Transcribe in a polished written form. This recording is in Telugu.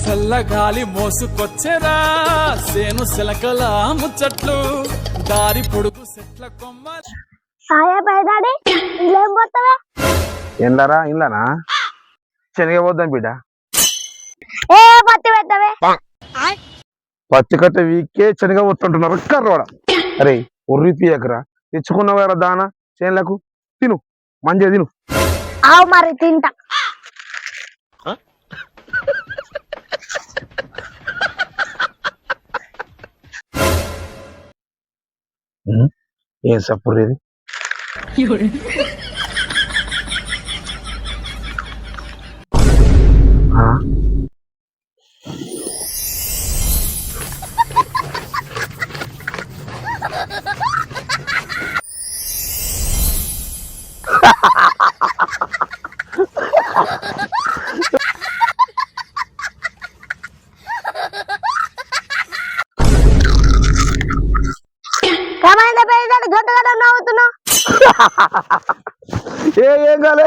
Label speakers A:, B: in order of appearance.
A: చల్లగాలి మోసుకొచ్చెరా సేను సిలకల ముచ్చట్లు దారి పొడుగు సెట్ల కొమ్మ
B: ఎందరా ఇందనా శనగ పోద్దాం బిడ్డ పత్తి కట్ట వీకే శనగ పోతుంటున్నారు కర్రోడ అరే ఒర్రి తీయకరా తెచ్చుకున్నవారా దానా చేనులకు తిను మంచిగా తిను
C: ఆవు మరి తింటా
B: ఏం సప్పుర్రేది
C: గంట గంట నవ్వుతున్నావు
B: ఏం కాలే